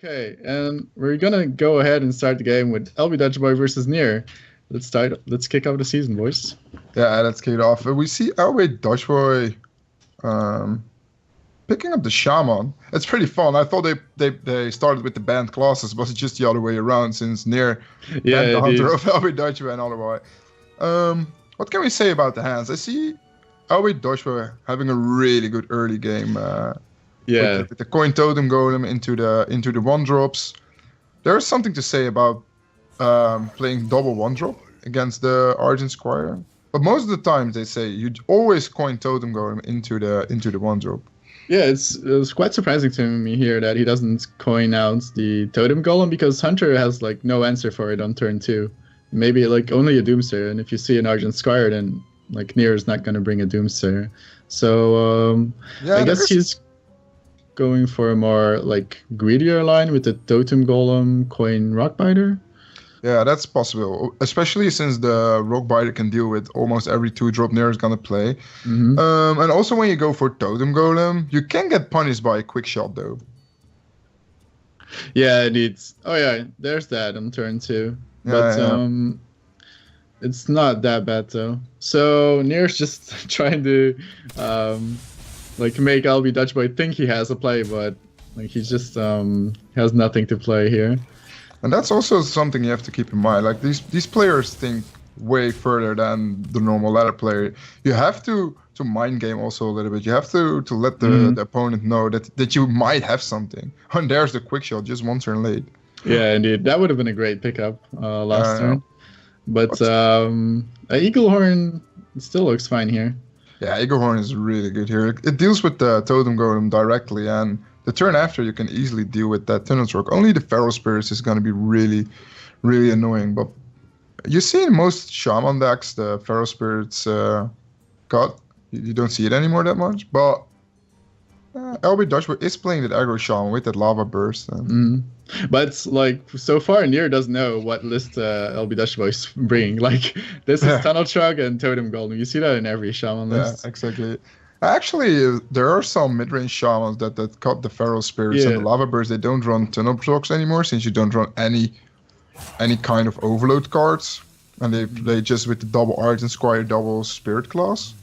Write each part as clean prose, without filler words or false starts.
Okay, and we're gonna go ahead and start the game with LB Dutch Boy versus Nier. Let's kick off the season, boys. Yeah, let's kick it off. We see our Dutch boy um, picking up the shaman. It's pretty fun. I thought they started with the banned classes, but it's just the other way around since Nier Yeah, banned the it hunter is. of LB Dutch boy and otherwise. What can we say about the hands? I see LB Dutch boy having a really good early game Yeah, with the coin totem golem into the one drops. There is something to say about playing double one drop against the Argent Squire. But most of the time they say you always coin totem golem into the one drop. yeah. It's quite surprising to me here that he doesn't coin out the totem golem because Hunter has like no answer for it on turn 2. Maybe like only a Doomsayer, and if you see an Argent Squire, then like Nier is not gonna bring a Doomsayer. So Yeah, I guess he's going for a more like greedier line with the totem golem coin rockbiter. Yeah, that's possible. Especially since the Rockbiter can deal with almost every 2-drop Nier is gonna play. Mm-hmm. And also when you go for Totem Golem, you can get punished by a quick shot though. Yeah, it needs. Oh yeah, there's that on turn 2. But Yeah. it's not that bad though. So Nier's just trying to like make LB Dutch Boy think he has a play, but like he just has nothing to play here. And that's also something you have to keep in mind. Like these players think way further than the normal ladder player. You have to mind game also a little bit. You have to let the opponent know that you might have something. And there's the quick shot, just one turn late. Yeah, indeed. That would have been a great pickup last turn. But Eagle Horn still looks fine here. Yeah, Eagle Horn is really good here. It deals with the Totem Golem directly, and the turn after you can easily deal with that Tunnel Stroke. Only the Feral Spirits is going to be really, really annoying. But you see in most Shaman decks, the Feral Spirits cut. You don't see it anymore that much. But LB Dutchwood is playing that aggro Shaman with that Lava Burst. But like so far, Nier doesn't know what list LB Dutch Boy's bringing. Like this is Tunnel Truck and Totem Golem. You see that in every Shaman list. Yeah, exactly. Actually, there are some mid-range Shamans that cut the Feral Spirits and the Lava Burst. They don't run Tunnel Trucks anymore since you don't run any kind of Overload cards. And they play just with the double Argent Squire, double Spirit class.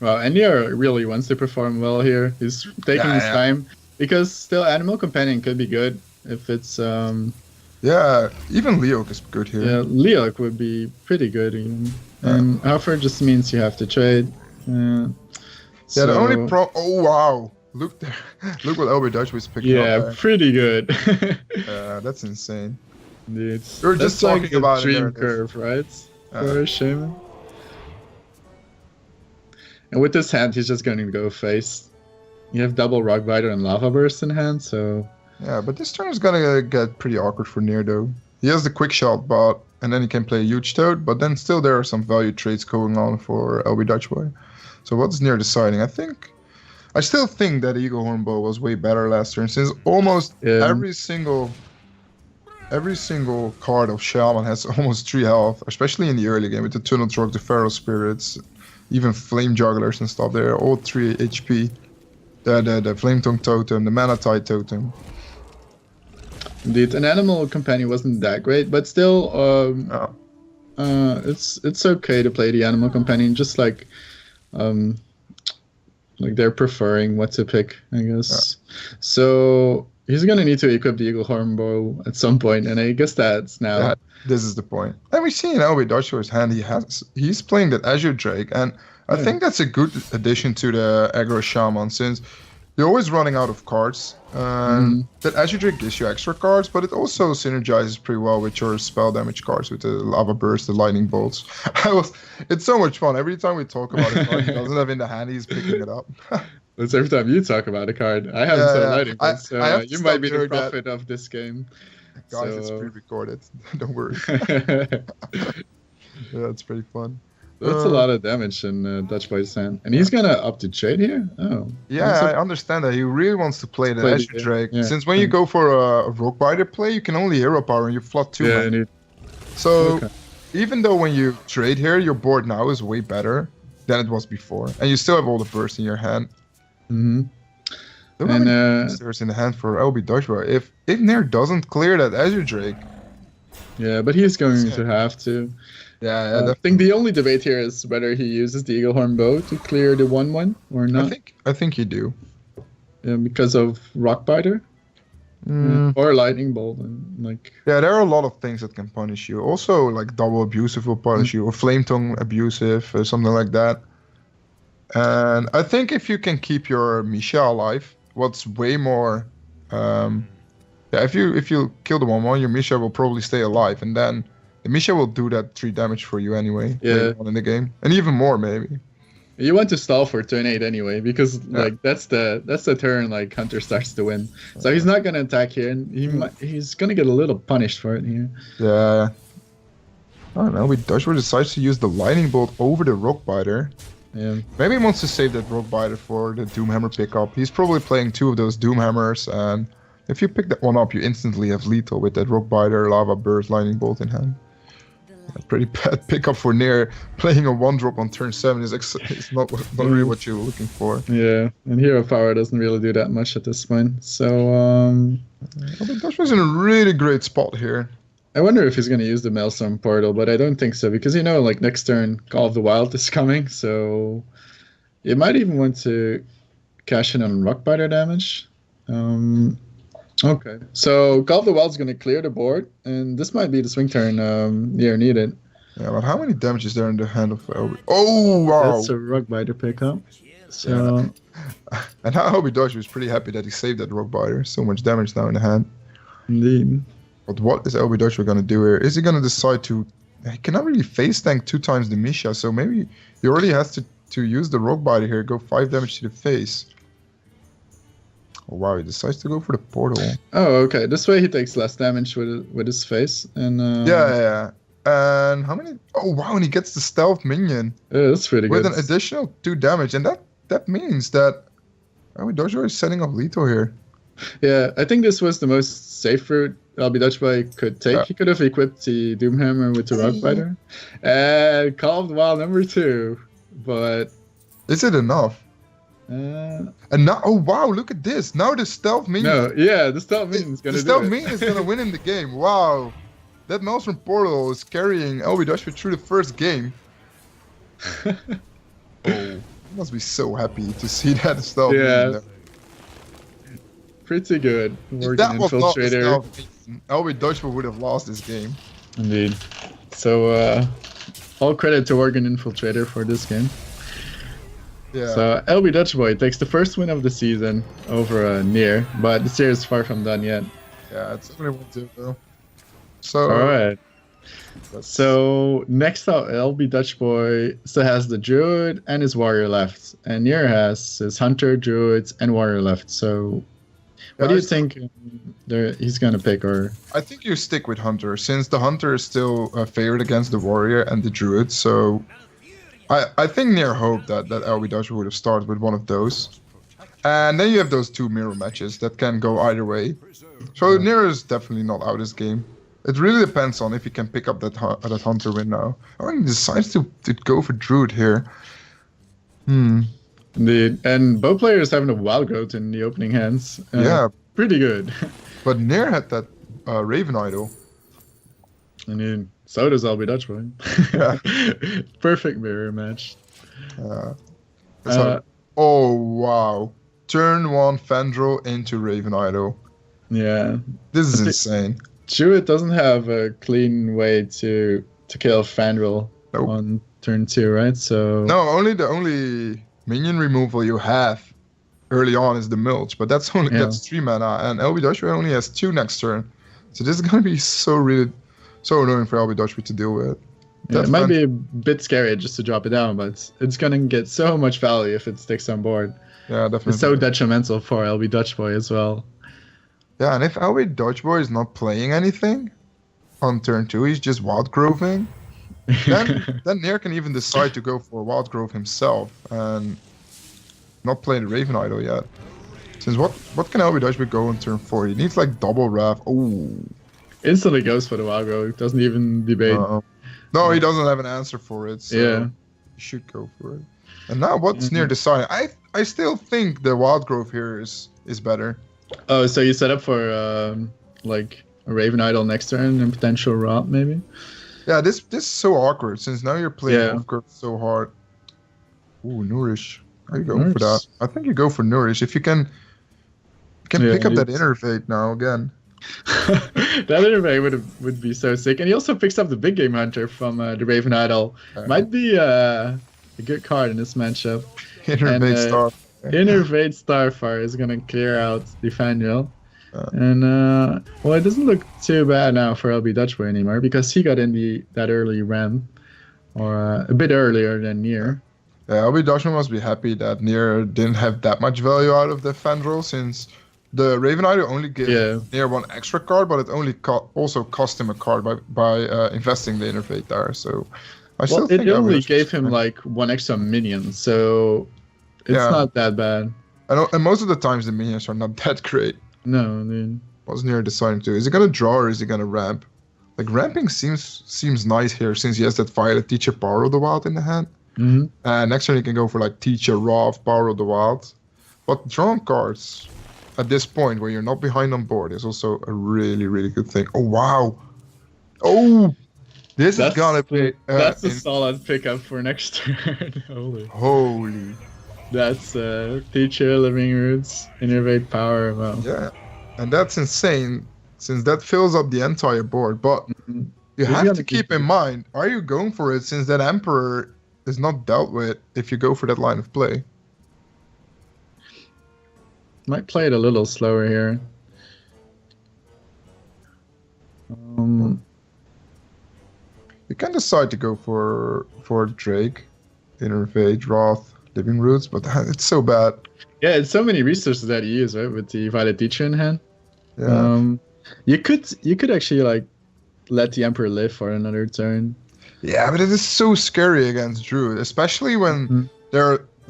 Well, and Nier really wants to perform well here. He's taking his time because still Animal Companion could be good if it's yeah, even Leok is good here. Yeah, Leok would be pretty good even. And however, just means you have to trade. Yeah, the only oh wow, look there, look what LB Dutch was picking up. Yeah, pretty good. That's insane. Dude, we're just talking like about a dream curve, right? For a shaman. And with this hand, he's just going to go face. You have double Rockbiter and Lava Burst in hand, so. Yeah, but this turn is gonna get pretty awkward for Nier though. He has the quick shot, and then he can play a huge toad, but then still there are some value trades going on for LB Dutch Boy. So what's Nier deciding? I still think that Eagle Horn Bow was way better last turn, since almost every single card of Shaman has almost 3 health, especially in the early game with the Tunnel Truck, the Feral Spirits, even Flame Jugglers and stuff. They're all 3 HP. The Flame Tongue Totem, the Mana Tide Totem. Indeed, an Animal Companion wasn't that great, but still, it's okay to play the Animal Companion, just like they're preferring what to pick, I guess. Yeah. So he's gonna need to equip the Eagle Horn Bow at some point, and I guess that's now. Yeah, this is the point. And we see in LB Dutch's hand he's playing that Azure Drake, and I think that's a good addition to the aggro Shaman since you're always running out of cards. That Azure Drake gives you extra cards, but it also synergizes pretty well with your spell damage cards with the Lava Burst, the Lightning Bolts. It's so much fun. Every time we talk about a card he doesn't have in the hand, he's picking it up. That's every time you talk about a card. I haven't said Lightning Bolts, so you might be the prophet of this game. Guys, it's pre-recorded. Don't worry. Yeah, it's pretty fun. That's a lot of damage in Dutch Boy's hand. And he's gonna up to trade here? Oh. Yeah, I understand that. He really wants to play the Azure Drake. Yeah. Since when you go for a Rockbiter play, you can only hero power and you flood 2. Yeah, so even though when you trade here, your board now is way better than it was before. And you still have all the burst in your hand. Look how And many monsters in the hand for LB Dodgeball. If Nair doesn't clear that Azure Drake, yeah, but he's going to have to. yeah, I definitely. think the only debate here is whether he uses the Eaglehorn bow to clear the 1/1 or not. I think you do. Because of Rockbiter or Lightning Bolt, and like. Yeah, there are a lot of things that can punish you. Also, like double abusive will punish you, or flame tongue abusive, or something like that. And I think if you can keep your Misha alive, what's way more, yeah, if you kill the 1/1, your Misha will probably stay alive, and then the Misha will do that 3 damage for you anyway. Yeah. Later on in the game, and even more maybe. You want to stall for turn 8 anyway, because like that's the turn like Hunter starts to win. So he's not gonna attack here, and he's gonna get a little punished for it here. Yeah. I don't know. Dodgeball decides to use the Lightning Bolt over the Rockbiter. Yeah. Maybe he wants to save that Rockbiter for the Doomhammer pickup. He's probably playing 2 of those Doomhammers, and if you pick that one up, you instantly have lethal with that Rockbiter, Lava Burst, Lightning Bolt in hand. A pretty bad pickup for Nair. Playing a 1-drop on turn 7 is not really what you're looking for. Yeah, and Hero Power doesn't really do that much at this point. So, Dodgeball's in a really great spot here. I wonder if he's going to use the Maelstrom Portal, but I don't think so, because like next turn Call of the Wild is coming, so you might even want to cash in on Rockbiter damage. Okay, so Call of the Wild is going to clear the board, and this might be the swing turn Nair needed. Yeah, but how many damage is there in the hand of LB? Oh, wow! That's a Rockbiter pickup. So, and how LB Dodgeball is pretty happy that he saved that Rockbiter. So much damage now in the hand. Indeed. But what is LB Dodgeball going to do here? Is he going to decide to... He cannot really face tank 2 times the Misha, so maybe he already has to use the Rockbiter here, go 5 damage to the face. Oh wow, he decides to go for the portal. Oh, okay. This way he takes less damage with his face, and yeah. And how many? Oh wow, and he gets the stealth minion. Yeah, that's pretty good. With an additional 2 damage, and that means that LB Dodgeball is setting up lethal here. Yeah, I think this was the most safe route LB Dodgeball could take. Yeah. He could have equipped the Doomhammer with the Rockbiter. And Call of the Wild number 2, but is it enough? And now, oh wow, look at this! Now the stealth minion. No, yeah, the stealth minion is gonna. The stealth minion is gonna win in the game. Wow, that Maelstrom Portal is carrying LB Dodgeball through the first game. Oh, he must be so happy to see that stealth minion there. Pretty good. If that was not the stealth minion, LB Dodgeball would have lost this game. Indeed. So, all credit to Oregon Infiltrator for this game. Yeah. So LB Dodgeball takes the first win of the season over Nair, but the series is far from done yet. Yeah, it's only 1-2 though. So all right. So next up, LB Dodgeball still has the Druid and his Warrior left, and Nair has his Hunter, Druids, and Warrior left. So what do you think he's gonna pick? Or I think you stick with Hunter, since the Hunter is still favored against the Warrior and the Druid. So I think Nair hoped that LB Dodgeball would have started with one of those. And then you have those 2 mirror matches that can go either way. So Nair is definitely not out of this game. It really depends on if he can pick up that Hunter win now. Or he decides to go for Druid here. Indeed. And both players having a Wild Growth in the opening hands. Yeah. Pretty good. But Nair had that Raven Idol. I mean, so does LB Dodgeball. Yeah. Perfect mirror match. Oh, wow. Turn 1 Fandral into Raven Idol. Yeah. This is insane. Druid doesn't have a clean way to kill Fandral on turn 2, right? So no, the only minion removal you have early on is the Milch, but that's 3 mana, and LB Dodgeball only has 2 next turn. So this is gonna be so annoying for LB Dodgeball to deal with. Yeah, it might be a bit scary just to drop it down, but it's gonna get so much value if it sticks on board. Yeah, definitely. It's so detrimental for LB Dodgeball as well. Yeah, and if LB Dodgeball is not playing anything on turn 2, he's just Wild Groving, then Nair can even decide to go for Wild Grove himself and not play the Raven Idol yet. Since what can LB Dodgeball go on turn 4? He needs like double Wrath. Oh. Instantly goes for the Wild Grove. Doesn't even debate. No, he doesn't have an answer for it. So yeah. He should go for it. And now what's Nair deciding? I still think the wild growth here is better. Oh, so you set up for like a Raven Idol next turn and potential Rob maybe? Yeah, this is so awkward since now you're playing Yeah. off growth so hard. Ooh, Nourish. Are you going Nourish. for that? I think you go for Nourish. If you can pick up that Innervate now again. That Innervate would be so sick. And he also picks up the big game hunter from the Raven Idol. Might be a good card in this matchup. Innervate Star. Innervate Starfire is gonna clear out Defendril. And well, it doesn't look too bad now for LB Dutchboy anymore because he got in that early ramp, or a bit earlier than Nier. Yeah, LB Dutchboy must be happy that Nier didn't have that much value out of the Fandral since the Raven Idol only gave Nier one extra card, but it only also cost him a card by investing the Innervate there. So I still think it only gave him like one extra minion, so it's not that bad. And most of the times the minions are not that great. No, dude. What's Nier deciding to do? Is he gonna draw or is he gonna ramp? Like ramping seems nice here since he has that Violet Teacher Power of the Wild in the hand. Mm-hmm. Next turn he can go for like Teacher Rav Power of the Wild. But drawing cards at this point where you're not behind on board is also a really, really good thing. Oh wow. Oh, this is gonna be that's a solid pickup for next turn. Holy. That's Teacher, Living Roots, Innervate Power. Wow. Yeah, and that's insane since that fills up the entire board. But you have to keep in mind, are you going for it since that Emperor is not dealt with if you go for that line of play? Might play it a little slower here. You can decide to go for Drake, Innervate, Wrath, Living Roots, but it's so bad. Yeah, it's so many resources that you use, right? With the Violet Teacher in hand. Yeah. You could actually like let the Emperor live for another turn. Yeah, but it is so scary against Druid, especially when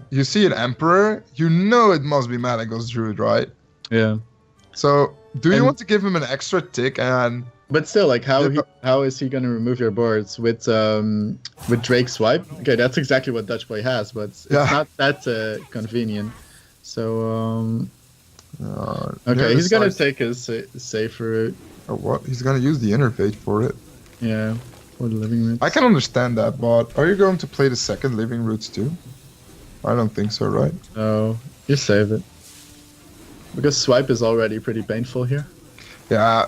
you see an Emperor, you know it must be Malagos Druid, right? Yeah. So do you want to give him an extra tick and? But still, like how is he gonna remove your boards with Drake Swipe? Okay, that's exactly what Dutchboy has, but it's not that convenient. So okay, he's gonna take his safer route. Oh, what? He's gonna use the Innervate for it. Yeah, for the Living Roots. I can understand that, but are you going to play the second Living Roots too? I don't think so, right? No, you save it. Because Swipe is already pretty painful here. Yeah,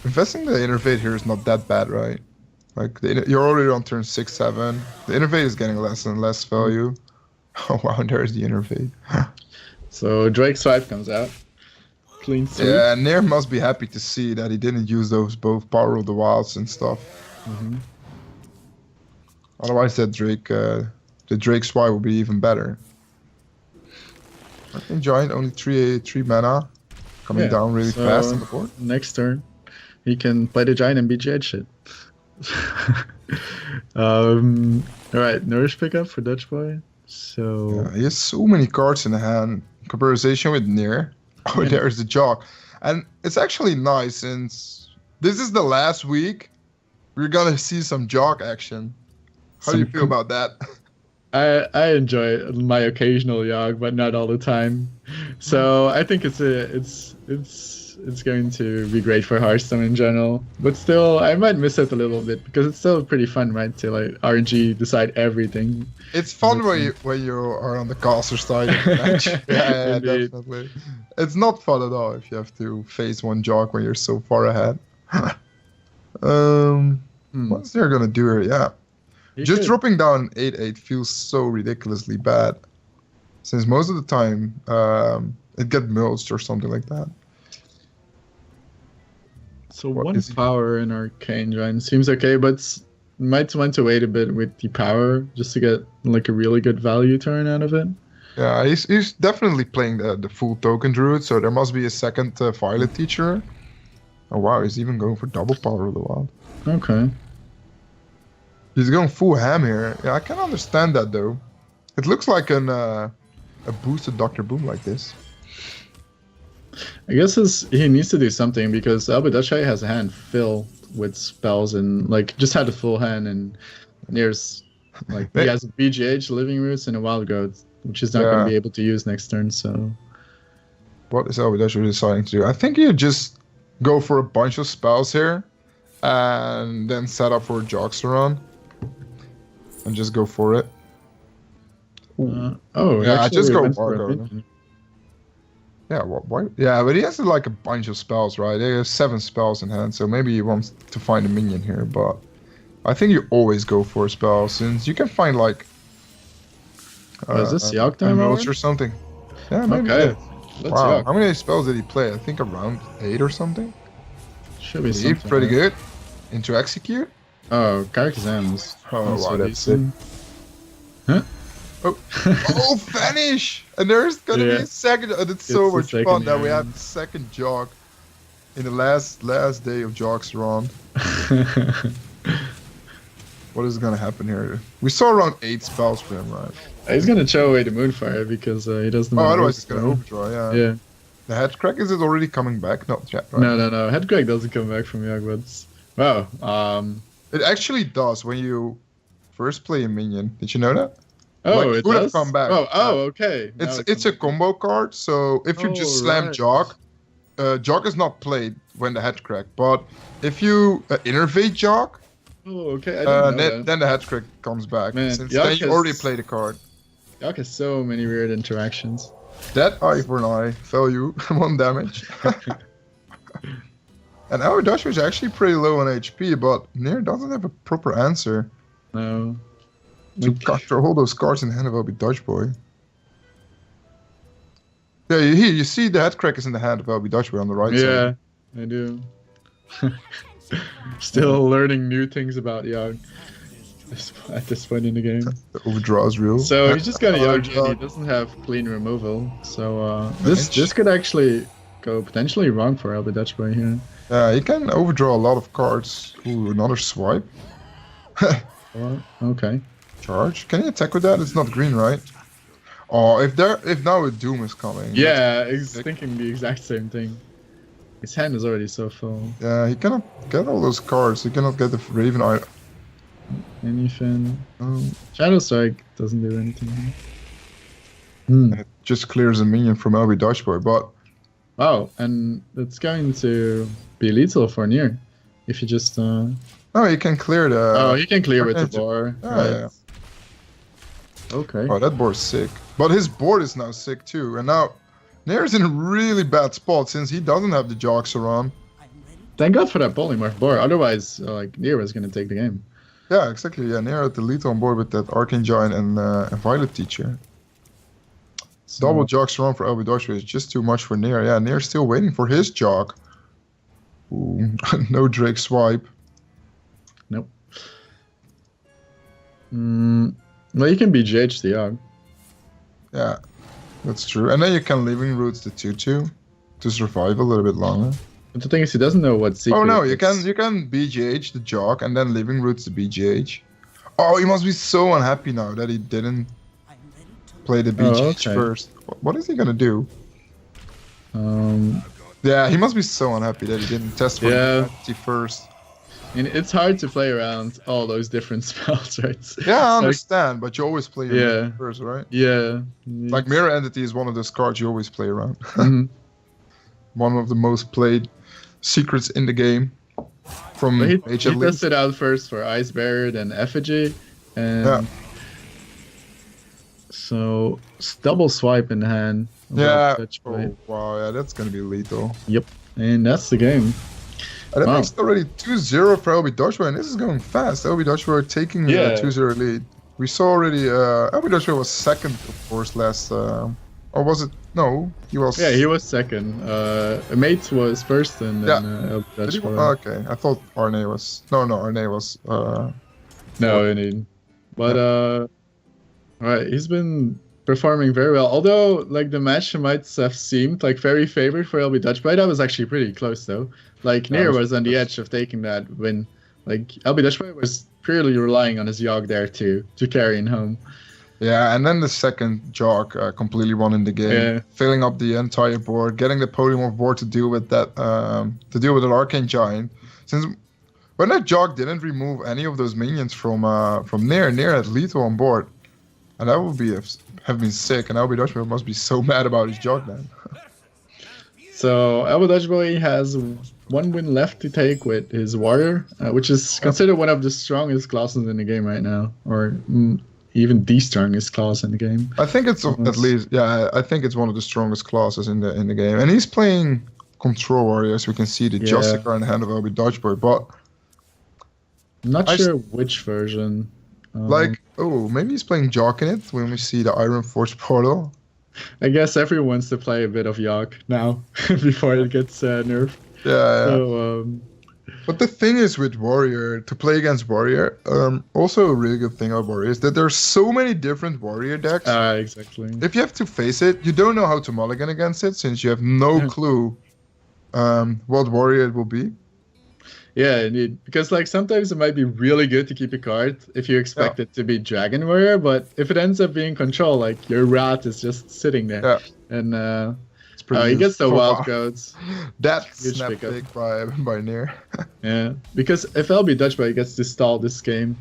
investing the Innervate here is not that bad, right? Like, you're already on turn 6, 7. The Innervate is getting less and less value. Oh wow, there's the Innervate. So Drake Swipe comes out. Clean sweep. Yeah, Nair must be happy to see that he didn't use those both Power of the Wilds and stuff. Otherwise the Drake Swipe would be even better. I think Giant only 3 mana. Coming down really fast on the board. Next turn, he can play the Giant and BGH shit. Alright, Nourish pickup for Dutchboy. So he has so many cards in the hand. In comparison with Nier. Oh, there's the Jock. And it's actually nice since this is the last week. We're gonna see some Jock action. How do you feel about that? I enjoy my occasional Yogg, but not all the time. So I think it's going to be great for Hearthstone in general. But still, I might miss it a little bit because it's still pretty fun, right? To like RNG decide everything. It's fun when you are on the caster side of the match. yeah, definitely. It's not fun at all if you have to face one Jock when you're so far ahead. What's they're gonna do here? Yeah. Just dropping down 8/8 feels so ridiculously bad. Since most of the time it gets mulched or something like that. So one power in Arcane Giant seems okay, but might want to wait a bit with the power just to get like a really good value turn out of it. Yeah, he's definitely playing the full token druid, so there must be a second Violet Teacher. Oh wow, he's even going for double Power of the Wild. Okay. He's going full ham here. Yeah, I can understand that though. It looks like a boosted Dr. Boom like this. I guess he needs to do something because Albedachay has a hand filled with spells and like just had a full hand and Nier's Like he has a BGH, Living Roots, and a Wild Growth, which is not going to be able to use next turn. So what is LB Dutch deciding to do? I think you just go for a bunch of spells here, and then set up for a Jogsteron, and just go for it. I just go Bargo. Yeah, why? Yeah, but he has like a bunch of spells, right? He has 7 spells in hand, so maybe he wants to find a minion here, but I think you always go for a spell, since you can find like... is this Yogg time or something? Yeah, maybe. Okay. Wow, how many spells did he play? I think around 8 or something? Should be something. Pretty good. Into Execute? Oh, Carcassonne's. Oh, wow, that's it. Huh? Oh, Vanish! And there's gonna be a second. And it's so much fun that we have the second Jog in the last day of Jog's run. What is gonna happen here? We saw around 8 spells for him, right? He's gonna chow away the Moonfire because he doesn't. Oh, otherwise he's gonna overdraw. Yeah. Yeah. The head crack, is it already coming back? Not yet. Right? No. Head crack doesn't come back from Yogg, but wow. It actually does when you first play a minion. Did you know that? Oh, like, it would does? have come back. Okay. It's a combo card, so if you just slam Jog, Jog is not played when the head crack, but if you innervate Jog, then the head crack comes back. Man, since then you already play the card. Yogg has so many weird interactions. That eye for an eye, value, 1 damage. And our Dutch is actually pretty low on HP, but Nair doesn't have a proper answer. No. To control all those cards in the hand of LB Dutch Boy. Yeah, you see the head crack is in the hand of LB Dutch Boy on the right side. Yeah, I do. Still learning new things about Yogg at this point in the game. The overdraw is real. So he's just got a Yogg and he doesn't have clean removal. So this could actually go potentially wrong for LB Dutch Boy here. Yeah, he can overdraw a lot of cards. Ooh, another swipe. Okay. Charge. Can you attack with that? It's not green, right? Oh, if now a Doom is coming. Yeah, he's thinking the exact same thing. His hand is already so full. Yeah, he cannot get all those cards. He cannot get the Raven Eye. Anything. Shadow Strike doesn't do anything. It just clears a minion from LB Dutch Boy, but... Wow, and it's going to be lethal for Nair. If you just... No, he can clear the... Oh, he can clear with the board. Yeah. Okay. Oh, that board's sick. But his board is now sick too. And now Nair's in a really bad spot since he doesn't have the Jogsteron. Thank God for that polymorph board. Otherwise, Nair was going to take the game. Yeah, exactly. Yeah, Nair had the lethal on board with that Arcane Giant and Violet Teacher. So... Double Jogsteron for LB Dutch is just too much for Nair. Yeah, Nair's still waiting for his Jog. Ooh, no Drake swipe. Nope. Well, you can BGH the Yogg. Yeah, that's true. And then you can Living Roots the 2/2 to survive a little bit longer. But the thing is, he doesn't know what secret. Oh no, you can BGH the Jog and then Living Roots the BGH. Oh, he must be so unhappy now that he didn't play the BGH first. What is he gonna do? Yeah, he must be so unhappy that he didn't test for the first. And it's hard to play around all those different spells, right? Yeah, I understand, but you always play your first, right? Yeah. Like Mirror Entity is one of those cards you always play around. One of the most played secrets in the game. From he tested out first for Ice Barrier, then Effigy, and so double swipe in hand. Yeah. Oh, wow, yeah, that's gonna be lethal. Yep, and that's the game. And that makes it already 2-0 for LB Dutch Boy, and this is going fast. LB Dutch Boy taking a 2-0 lead. We saw already, LB Dutch Boy was second, of course, last, or was it? No, he was... Yeah, he was second. Mate was first, and then LB Dutch Boy. Okay, I thought Arne was... No, Arne was... No, indeed. But, right, he's been performing very well. Although, like, the match might have seemed, like, very favored for LB Dutch Boy. That was actually pretty close, though. Like, Nair was on the edge of taking that win. Like, LB Dutch Boy was purely relying on his Yogg there to carry him home. Yeah, and then the second Jog completely won in the game, filling up the entire board, getting the polymorph board to deal with that, an Arcane Giant. But that Jog didn't remove any of those minions from Nair. Nair had lethal on board. And that would have been sick. And LB Dutchboy must be so mad about his Jog then. So LB Dutchboy has 1 win left to take with his Warrior, which is considered one of the strongest classes in the game right now. Or even the strongest class in the game. I think it's at least, yeah, I think it's one of the strongest classes in the game. And he's playing Control Warrior, so we can see the Justicar in the hand of LB Dutchboy, but I'm not sure which version. Maybe he's playing Jock in it when we see the Iron Force portal. I guess everyone wants to play a bit of Yogg now before it gets nerfed. Yeah. So, but the thing is with Warrior, to play against Warrior, also a really good thing about Warrior is that there's so many different Warrior decks. Exactly. If you have to face it, you don't know how to mulligan against it since you have no clue what Warrior it will be. Yeah, indeed. Because like sometimes it might be really good to keep a card if you expect it to be Dragon Warrior, but if it ends up being Control, like your Rat is just sitting there. Yeah. And he gets the Wild Codes. That's snap pick by Nair. Yeah, because if LB Dutchboy gets to stall this game,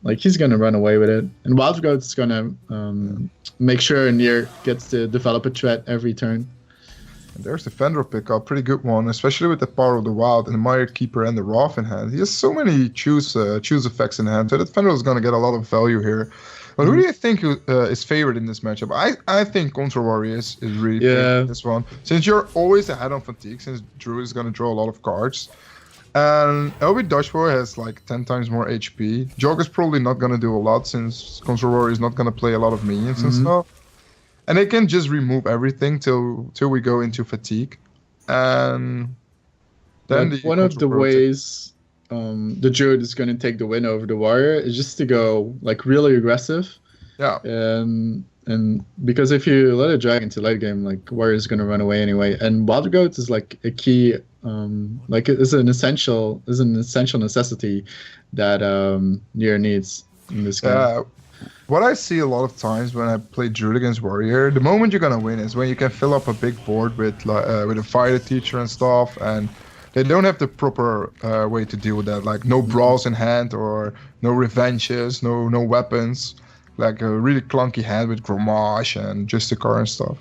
like he's gonna run away with it, and Wild Codes is gonna make sure Nair gets to develop a threat every turn. And there's the Fendrel pickup, pretty good one, especially with the Power of the Wild and the Mire Keeper and the Wrath in hand. He has so many choose effects in hand, so that Fendrel is gonna get a lot of value here. But who do you think is favored in this matchup? I think Control Warrior is really favored in this one. Since you're always ahead on fatigue, since Drew is going to draw a lot of cards. And LB Dutchboy has like 10 times more HP. Jog is probably not going to do a lot since Control Warrior is not going to play a lot of minions and stuff. And they can just remove everything till we go into fatigue. And then one of the ways the Druid is going to take the win over the Warrior is just to go like really aggressive. Yeah. And because if you let a Dragon to late game, like Warrior is going to run away anyway. And Wild Goat is like a key, like it's an essential necessity that Nair needs in this game. Yeah. What I see a lot of times when I play Druid against Warrior, the moment you're gonna win is when you can fill up a big board with a Fire Teacher and stuff, and they don't have the proper way to deal with that, like no brawls in hand or no revenges, no weapons, like a really clunky hand with Gromage and Justicar and stuff.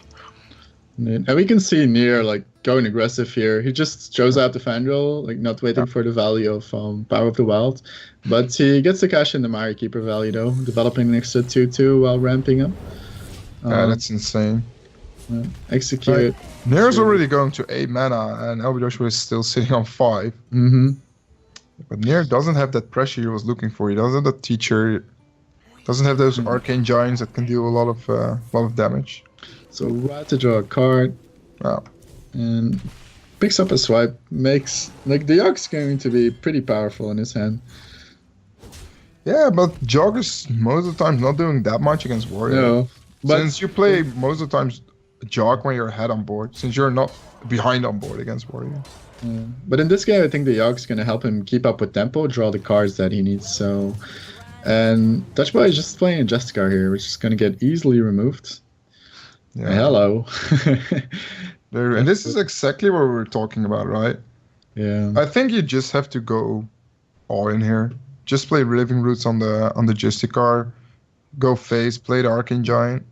And we can see Nair like going aggressive here. He just throws out the Fandral, like not waiting for the value of Power of the Wild. But he gets the cash in the Mire Keeper value though, developing an extra 2/2 while ramping up. Yeah, that's insane. Execute. Nair's already going to 8 mana, and LB Dutchboy is still sitting on 5. But Nair doesn't have that pressure he was looking for. He doesn't have that teacher. Doesn't have those arcane giants that can deal a lot of damage. So Rat to draw a card. Wow. And picks up a swipe. Makes like the Yogg's going to be pretty powerful in his hand. Yeah, but Jog is most of the time not doing that much against Warrior. No, but since you play most of the times Jog when you're ahead on board, since you're not behind on board against Warrior. Yeah. But in this game, I think the Yogg's going to help him keep up with tempo, draw the cards that he needs. So, and Dutchboy is just playing a Justicar here, which is going to get easily removed. Yeah. Hello. And this is exactly what we were talking about, right? Yeah. I think you just have to go all in here. Just play Living Roots on the Justicar. Go face, play the Arcane Giant.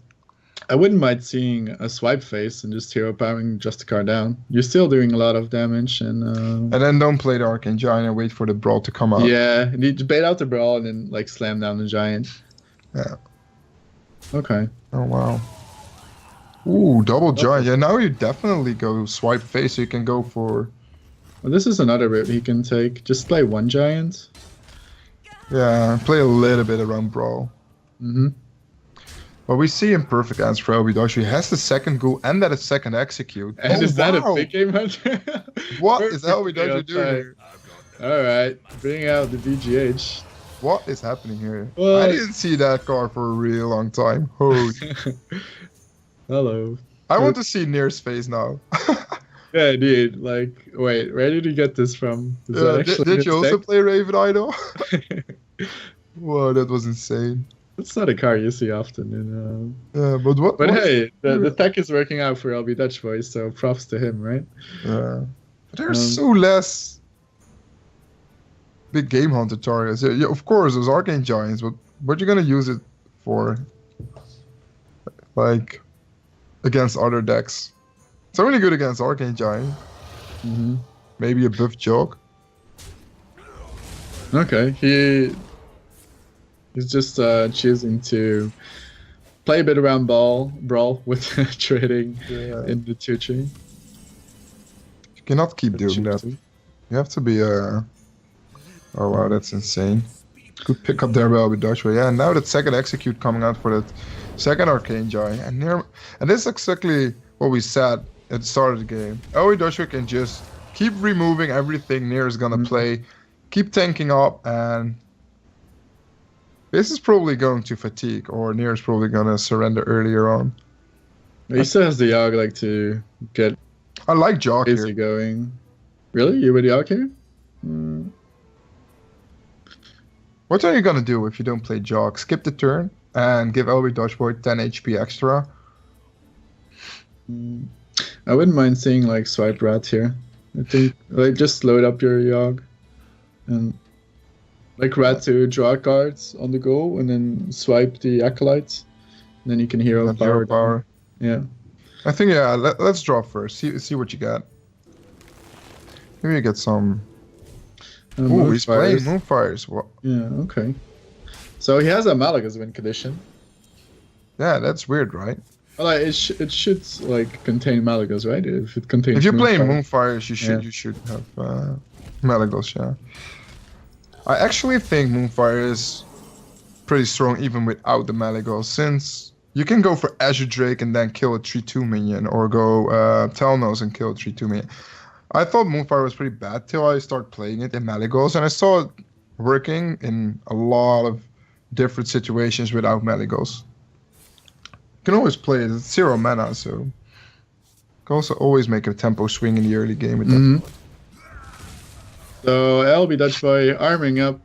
I wouldn't mind seeing a swipe face and just hero powering Justicar down. You're still doing a lot of damage and then don't play the Arcane Giant and wait for the Brawl to come out. Yeah, you need to bait out the Brawl and then like slam down the Giant. Yeah. Okay. Oh wow. Ooh, double Giant. Yeah, now you definitely go swipe face so you can go for... Well, this is another route he can take. Just play one Giant. Yeah, play a little bit around Brawl. Well, we see him perfect answer for LB Dutchboy. He has the second Ghoul and that is second Execute. And is that a big game hunter? What is LB Dutchboy doing here? Alright, bring out the BGH. What is happening here? What? I didn't see that card for a really long time. Holy. Hello. I want to see Nair's face now. Yeah, dude. Like, wait, where did you get this from? Did you also play Raven Idol? Whoa, that was insane. That's not a card you see often. Yeah, but what? But hey, the tech is working out for LB Dutchboy, so props to him, right? Yeah. But there's so less big game hunter targets. Yeah, of course, those arcane giants, but what you gonna use it for? Like against other decks. It's only good against arcane giant. Mm-hmm. Maybe a buff jog. Okay, he's just choosing to play a bit around brawl with trading in the 2-3. You cannot keep doing that. You have to be Oh wow, that's insane. Good pick up there by LB Dutchboy. Yeah, and now that second execute coming out for that second arcane giant, and this is exactly what we said at the start of the game. LB Dutchboy can just keep removing everything Nier is gonna play, keep tanking up, and this is probably going to fatigue, or Nier is probably gonna surrender earlier on. He still has the Yogg like to get I like Jock easy here. going. Really? You with Yogg here? What are you gonna do if you don't play Jock? Skip the turn and give LB Dodgeboy 10 HP extra? I wouldn't mind seeing like Swipe Rat here. I think like just load up your Yogg and like Rat to draw cards on the go and then swipe the Acolytes. And then you can hero power. Yeah. I think let's draw first. See what you got. Maybe you get some. Ooh, he's playing Moonfires. What? Yeah, okay. So he has a Malaga's win condition. Yeah, that's weird, right? Well, like, it should like contain Malagas, right? If it contains. If you're playing Moonfire. Moonfires, you should have Malagos, yeah. I actually think Moonfire is pretty strong even without the Malagos, since you can go for Azure Drake and then kill a 3/2 minion, or go Telnos and kill a 3/2 minion. I thought Moonfire was pretty bad till I started playing it in Malagos, and I saw it working in a lot of different situations without Malagos. You can always play it. It's 0 mana, so you can also always make a tempo swing in the early game with that. So LB Dutchboy armoring up.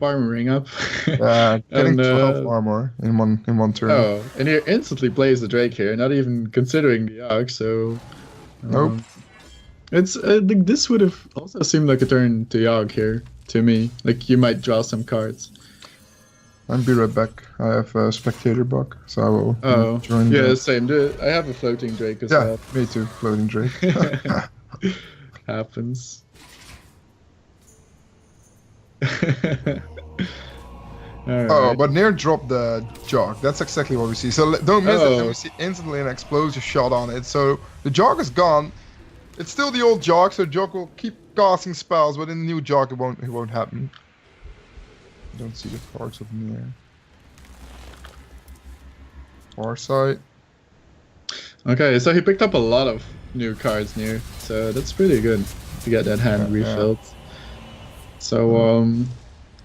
Getting And, 12 armor in one turn. Oh, and he instantly plays the Drake here, not even considering the Yogg, so... Nope. I think this would have also seemed like a turn to Yogg here, to me. Like, you might draw some cards. I'll be right back. I have a spectator bug, so I will join. Yeah, same. I have a floating Drake as well. Yeah, me too. Floating Drake. Happens. Oh, but Nier dropped the Jog. That's exactly what we see. So don't miss it. And we see instantly an explosive shot on it. So the Jog is gone. It's still the old Jog, so Jog will keep casting spells, but in the new Jog it won't happen. Don't see the cards of Nier. Far side. Okay, so he picked up a lot of new cards so that's pretty good to get that hand refilled. So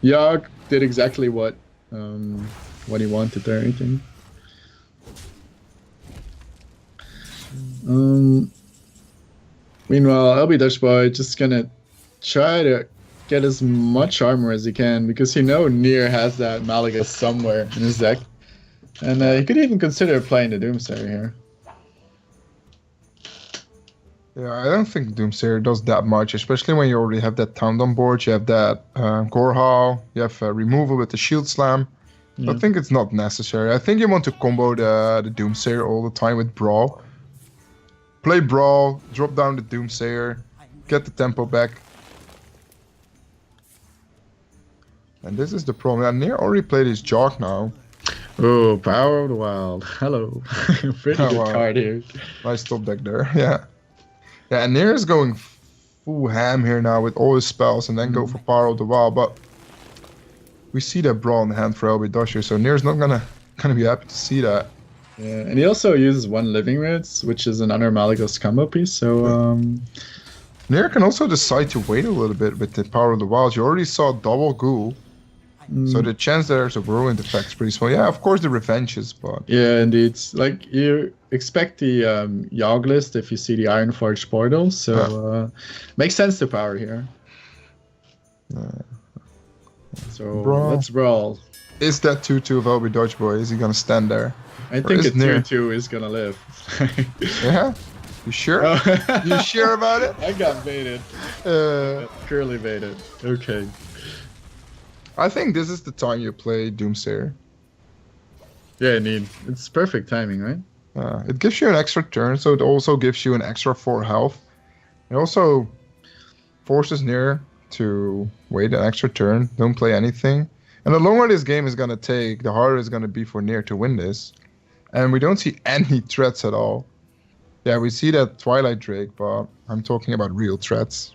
Yogg did exactly what he wanted there, I think. Meanwhile, LB Dutchboy just gonna try to get as much armor as he can, because he knows Nier has that Malaga somewhere in his deck. And he could even consider playing the Doomsayer here. Yeah, I don't think Doomsayer does that much, especially when you already have that Taunt on board. You have that Gorehowl, you have removal with the Shield Slam. Yeah. I think it's not necessary. I think you want to combo the Doomsayer all the time with Brawl. Play Brawl, drop down the Doomsayer, get the tempo back. And this is the problem. And Nier already played his Jog now. Oh, Power of the Wild. Hello. Pretty good card here. Nice top deck there, yeah. Yeah, and Nier is going full ham here now with all his spells and then go for Power of the Wild, but we see that Brawl in the hand for LB Dodger, so Nier's not gonna be happy to see that. Yeah, and he also uses 1 Living Roots, which is another Malagos combo piece, so Nier can also decide to wait a little bit with the Power of the Wild. You already saw double Ghoul. So the chance there's a whirlwind effect is pretty small. Yeah, of course the revenges, but... Yeah, indeed. Like, you expect the Yogg list if you see the Ironforge portal, so makes sense to power here. So, let's brawl. Is that 2-2 of LB Dodgeboy? Is he gonna stand there? I think a 2-2 is gonna live. Yeah? You sure? You sure about it? I got baited. Curly baited. Okay. I think this is the time you play Doomsayer. Yeah, indeed. It's perfect timing, right? It gives you an extra turn, so it also gives you an extra 4 health. It also forces Nier to wait an extra turn, don't play anything. And the longer this game is going to take, the harder it's going to be for Nier to win this. And we don't see any threats at all. Yeah, we see that Twilight Drake, but I'm talking about real threats.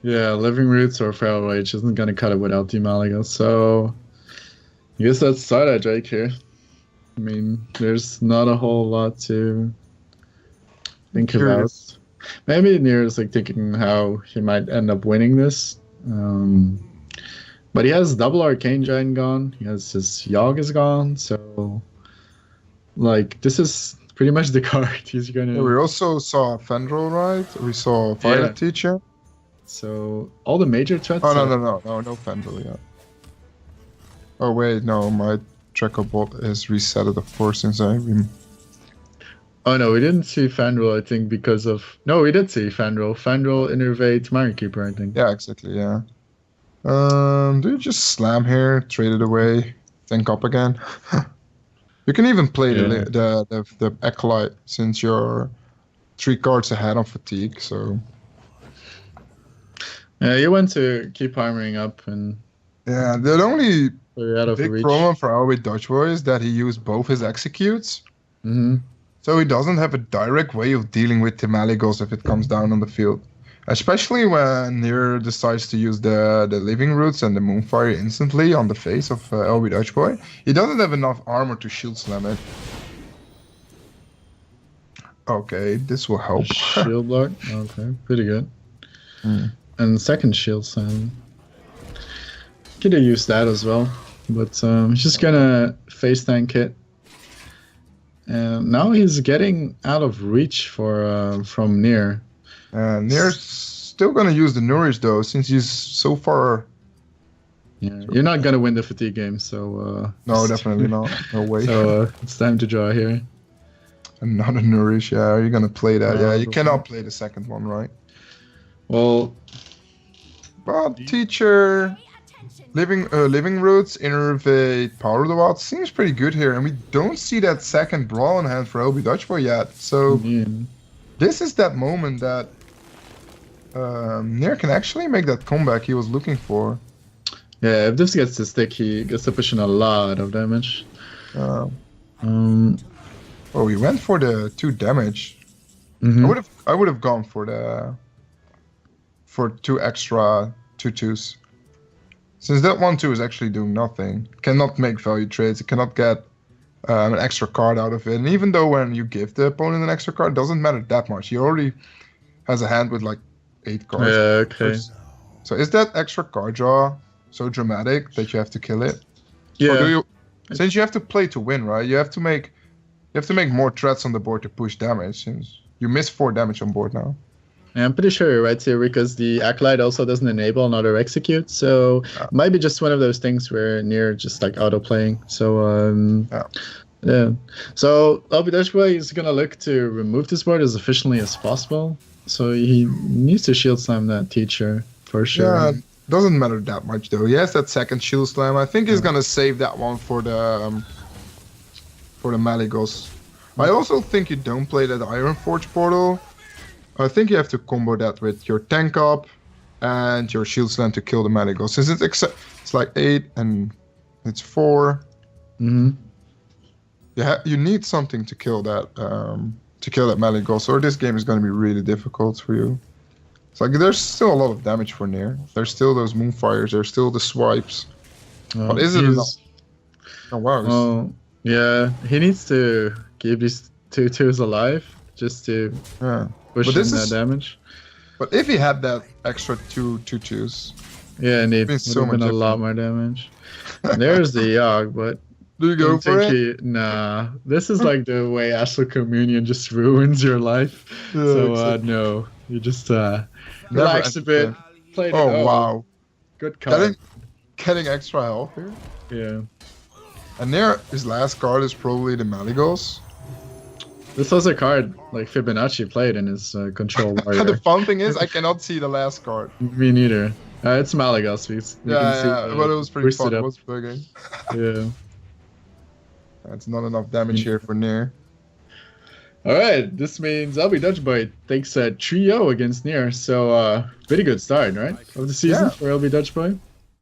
Yeah, Living Roots or Feral Rage isn't going to cut it without the Malagos, so I guess that's Twilight Drake here. I mean, there's not a whole lot to think about. Maybe Nier is like thinking how he might end up winning this. But he has double Arcane Giant gone. He has his Yogg is gone. So, like, this is pretty much the card he's gonna. Yeah, we also saw Fendrel, right? We saw Fire Teacher. So all the major threats. Oh no Fendrel yet. Oh wait, no, my Treco bot is resetted, of course, since I. Oh no, we didn't see Fandral, I think, because of... No, we did see Fandral. Fandral, Innervate, Mario Keeper, I think. Yeah, exactly, yeah. Do you just slam here, trade it away, think up again? You can even play the Acolyte, since you're 3 cards ahead on Fatigue, so... Yeah, you want to keep armoring up and... Yeah, the only big reach. problem for our Dutch boy is that he used both his executes. Mm-hmm. So he doesn't have a direct way of dealing with the Malagos if it comes down on the field. Especially when Nier decides to use the Living Roots and the Moonfire instantly on the face of LB Dutch Boy. He doesn't have enough armor to shield slam it. Okay, this will help. Shield block? Okay, pretty good. And second shield slam. Could have used that as well. But he's just gonna face tank it. And now he's getting out of reach for from Nier. Nier's still gonna use the Nourish though, since he's so far. Yeah, you're not gonna win the fatigue game, so. No, definitely not. No way. So it's time to draw here. Another Nourish. Yeah, you're gonna play that. Yeah, you cannot play the second one, right? Well. But Teacher. Living Roots, Innervate, Power the Wild seems pretty good here, and we don't see that second Brawl in hand for LB Dutch Boy yet. So this is that moment that Nier can actually make that comeback he was looking for. Yeah, if this gets to stick, he gets to push in a lot of damage. Oh, he went for the 2 damage. I would have gone for 2 extra 2/2s. Since that 1/2 is actually doing nothing, cannot make value trades, it cannot get an extra card out of it. And even though when you give the opponent an extra card, it doesn't matter that much. He already has a hand with like 8 cards. Yeah, okay. So is that extra card draw so dramatic that you have to kill it? Yeah. Or do you, since you have to play to win, right? You have to make more threats on the board to push damage. Since you miss 4 damage on board now. Yeah, I'm pretty sure you're right here because the Acolyte also doesn't enable another execute, so it might be just one of those things where Nier just like auto playing. So yeah. So LB Dutch Boy is gonna look to remove this board as efficiently as possible. So he needs to shield slam that Teacher for sure. Yeah, doesn't matter that much though. He has that second shield slam. I think he's gonna save that one for the Malagos. I also think you don't play that Iron Forge portal. I think you have to combo that with your tank up and your shield slam to kill the Malagos. Since it's like 8 and it's 4. Yeah, you need something to kill that Malagos, or this game is going to be really difficult for you. It's like there's still a lot of damage for Nier. There's still those Moonfires. There's still the swipes. But is it enough? Oh wow. Yeah, he needs to keep these 2/2s alive just to. Push in that damage. But if he had that extra 2/2s, yeah, and it would have been a lot more damage. There's the Yogg, but do you go for it? Nah, this is like the way Astral Communion just ruins your life. Yeah, so exactly. No, you just relax a bit. Play the wow, good card. Getting extra health here. Yeah. And there, his last card is probably the Malagos. This was a card like Fibonacci played in his Control Warrior. The fun thing is, I cannot see the last card. Me neither. It's Malaga, sweet. Yeah, but it was pretty boosted fun. It up. was big. Yeah. That's not enough damage here for Nier. All right, this means LB Dutch Boy takes a 3-0 against Nier. So, pretty good start, right, of the season for LB Dutch Boy.